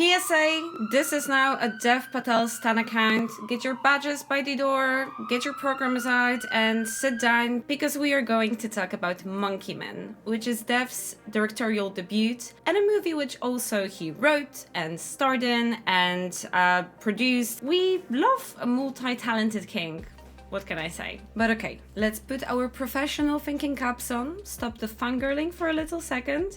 PSA, this is now a Dev Patel Stan account. Get your badges by the door, get your programmers out, and sit down because we are going to talk about Monkey Man, which is Dev's directorial debut and a movie which also he wrote and starred in and produced. We love a multi-talented king. What can I say? But okay, let's put our professional thinking caps on, stop the fangirling for a little second,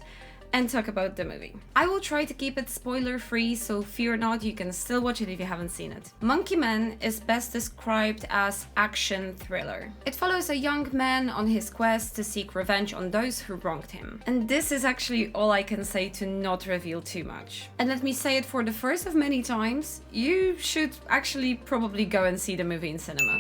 and talk about the movie. I will try to keep it spoiler-free, so fear not, you can still watch it if you haven't seen it. Monkey Man is best described as action thriller. It follows a young man on his quest to seek revenge on those who wronged him. And this is actually all I can say to not reveal too much. And let me say it for the first of many times, you should actually probably go and see the movie in cinema.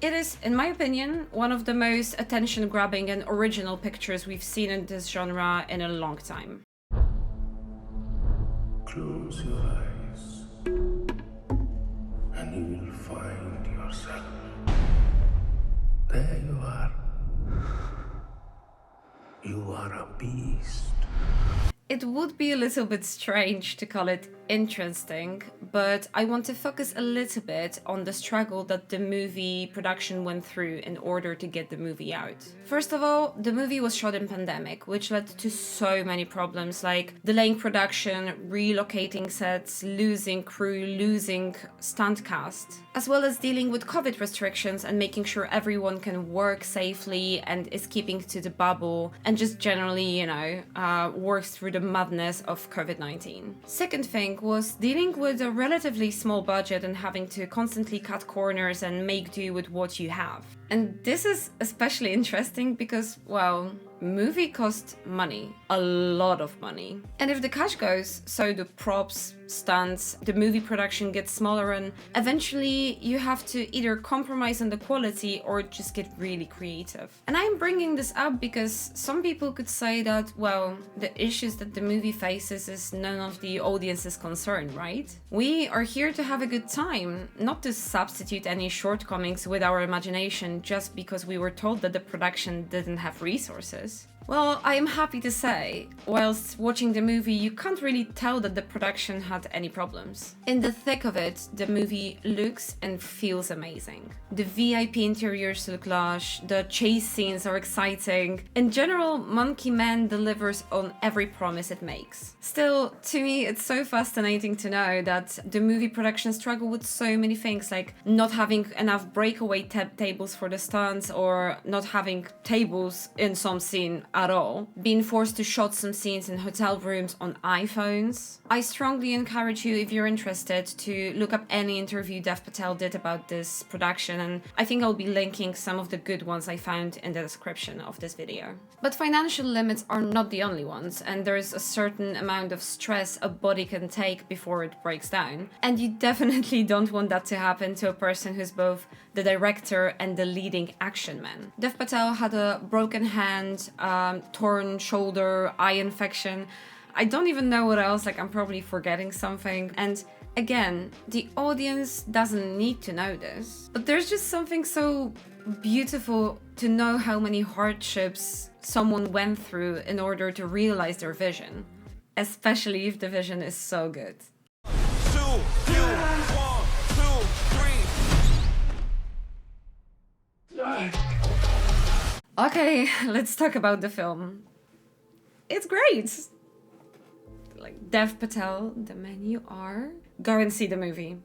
It is, in my opinion, one of the most attention-grabbing and original pictures we've seen in this genre in a long time. Close your eyes, and you will find yourself. There you are. You are a beast. It would be a little bit strange to call it interesting, but I want to focus a little bit on the struggle that the movie production went through in order to get the movie out. First of all, the movie was shot in pandemic, which led to so many problems like delaying production, relocating sets, losing crew, losing stunt cast, as well as dealing with COVID restrictions and making sure everyone can work safely and is keeping to the bubble and just generally, works through the madness of COVID-19. Second thing was dealing with a relatively small budget and having to constantly cut corners and make do with what you have. And this is especially interesting because, well, movie cost money, a lot of money. And if the cash goes, so the props, stunts, the movie production gets smaller, and eventually you have to either compromise on the quality or just get really creative. And I'm bringing this up because some people could say that, well, the issues that the movie faces is none of the audience's concern, right? We are here to have a good time, not to substitute any shortcomings with our imagination just because we were told that the production didn't have resources. Well, I am happy to say, whilst watching the movie, you can't really tell that the production had any problems. In the thick of it, the movie looks and feels amazing. The VIP interiors look lush, the chase scenes are exciting. In general, Monkey Man delivers on every promise it makes. Still, to me, it's so fascinating to know that the movie production struggled with so many things, like not having enough breakaway tables for the stunts or not having tables in some scene at all, being forced to shot some scenes in hotel rooms on iPhones. I strongly encourage you, if you're interested, to look up any interview Dev Patel did about this production, and I think I'll be linking some of the good ones I found in the description of this video. But financial limits are not the only ones, and there is a certain amount of stress a body can take before it breaks down, and you definitely don't want that to happen to a person who's both the director and the leading action man. Dev Patel had a broken hand, torn shoulder, eye infection. I don't even know what else, I'm probably forgetting something. And again, the audience doesn't need to know this, but there's just something so beautiful to know how many hardships someone went through in order to realize their vision, especially if the vision is so good. Okay, let's talk about the film. It's great! Dev Patel, the man you are. Go and see the movie.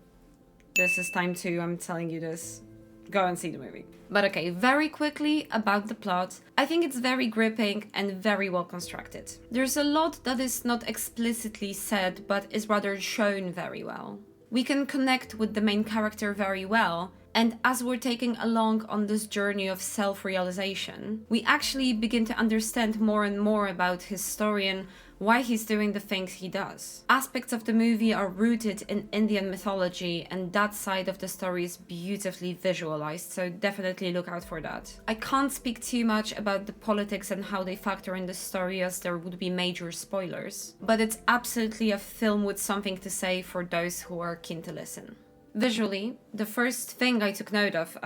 This is time 2, I'm telling you this. Go and see the movie. But okay, very quickly about the plot. I think it's very gripping and very well constructed. There's a lot that is not explicitly said, but is rather shown very well. We can connect with the main character very well, and as we're taking along on this journey of self-realization, we actually begin to understand more and more about his story and why he's doing the things he does. Aspects of the movie are rooted in Indian mythology, and that side of the story is beautifully visualized, so definitely look out for that. I can't speak too much about the politics and how they factor in the story, as there would be major spoilers, but it's absolutely a film with something to say for those who are keen to listen. Visually, the first thing I took note of,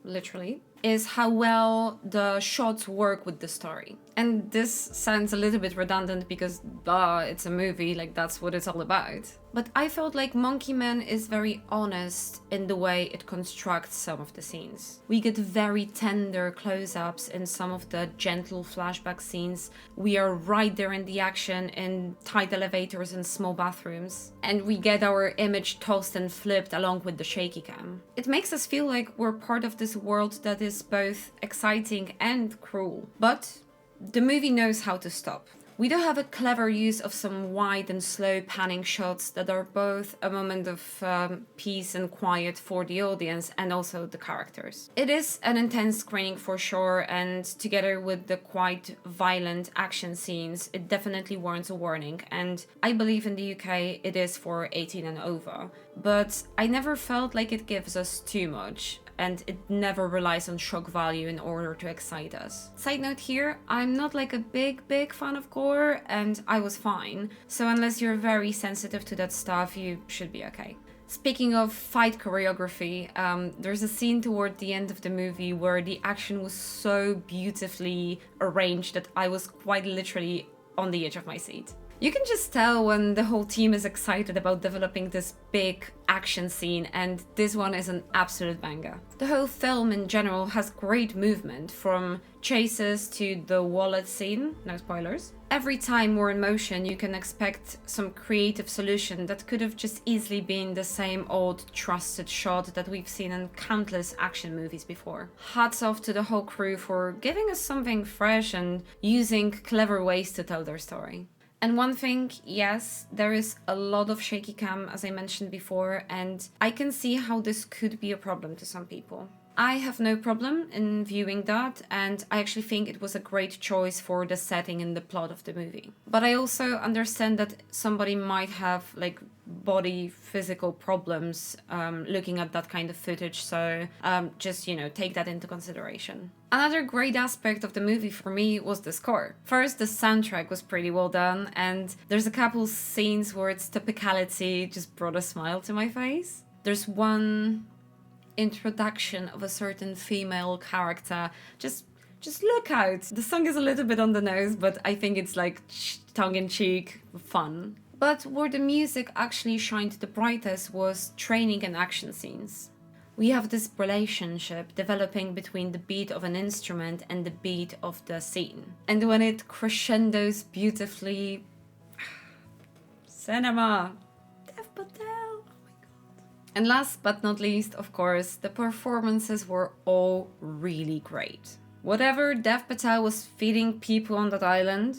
literally, is how well the shots work with the story. And this sounds a little bit redundant because, it's a movie, like that's what it's all about. But I felt like Monkey Man is very honest in the way it constructs some of the scenes. We get very tender close-ups in some of the gentle flashback scenes. We are right there in the action in tight elevators and small bathrooms. And we get our image tossed and flipped along with the shaky cam. It makes us feel like we're part of this world that is both exciting and cruel. But the movie knows how to stop. We do have a clever use of some wide and slow panning shots that are both a moment of peace and quiet for the audience and also the characters. It is an intense screening for sure, and together with the quite violent action scenes, it definitely warrants a warning, and I believe in the UK it is for 18 and over. But I never felt like it gives us too much, and it never relies on shock value in order to excite us. Side note here, I'm not like a big fan of gore, and I was fine. So unless you're very sensitive to that stuff, you should be okay. Speaking of fight choreography, there's a scene toward the end of the movie where the action was so beautifully arranged that I was quite literally on the edge of my seat. You can just tell when the whole team is excited about developing this big action scene, and this one is an absolute banger. The whole film in general has great movement, from chases to the wallet scene, no spoilers. Every time we're in motion, you can expect some creative solution that could have just easily been the same old trusted shot that we've seen in countless action movies before. Hats off to the whole crew for giving us something fresh and using clever ways to tell their story. And one thing, yes, there is a lot of shaky cam, as I mentioned before, and I can see how this could be a problem to some people. I have no problem in viewing that, and I actually think it was a great choice for the setting and the plot of the movie. But I also understand that somebody might have like body physical problems looking at that kind of footage, so just, take that into consideration. Another great aspect of the movie for me was the score. First, the soundtrack was pretty well done, and there's a couple scenes where its topicality just brought a smile to my face. There's one introduction of a certain female character. Just look out. The song is a little bit on the nose, but I think it's like tongue-in-cheek fun. But where the music actually shined the brightest was training and action scenes. We have this relationship developing between the beat of an instrument and the beat of the scene. And when it crescendos beautifully... Cinema! Dev Patel! And last but not least, of course, the performances were all really great. Whatever Dev Patel was feeding people on that island,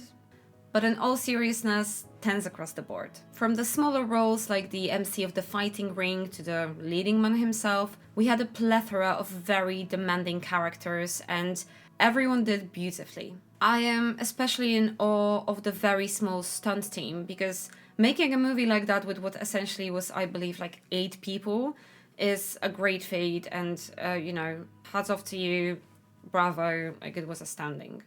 but in all seriousness, 10s across the board. From the smaller roles like the MC of the fighting ring to the leading man himself, we had a plethora of very demanding characters, and everyone did beautifully. I am especially in awe of the very small stunt team, because making a movie like that with what essentially was, I believe, like 8 people is a great feat, and, hats off to you, bravo, like it was astounding.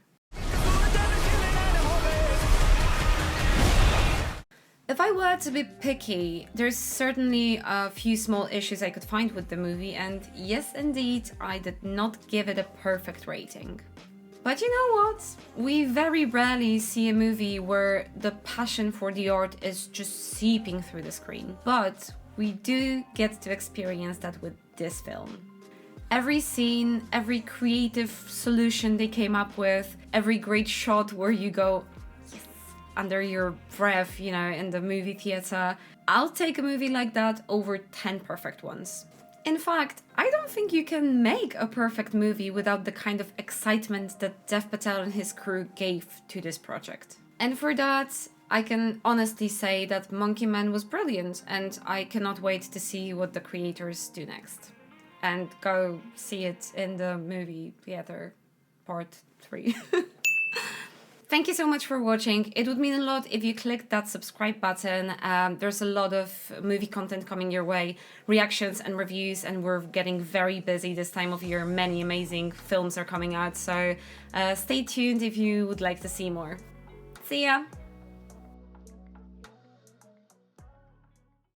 If I were to be picky, there's certainly a few small issues I could find with the movie, and yes indeed, I did not give it a perfect rating. But you know what? We very rarely see a movie where the passion for the art is just seeping through the screen. But we do get to experience that with this film. Every scene, every creative solution they came up with, every great shot where you go, yes, under your breath, in the movie theater. I'll take a movie like that over 10 perfect ones. In fact, I don't think you can make a perfect movie without the kind of excitement that Dev Patel and his crew gave to this project. And for that, I can honestly say that Monkey Man was brilliant, and I cannot wait to see what the creators do next. And go see it in the movie theater, part 3. Thank you so much for watching. It would mean a lot if you clicked that subscribe button. There's a lot of movie content coming your way, reactions and reviews, and we're getting very busy this time of year. Many amazing films are coming out, so stay tuned if you would like to see more. See ya!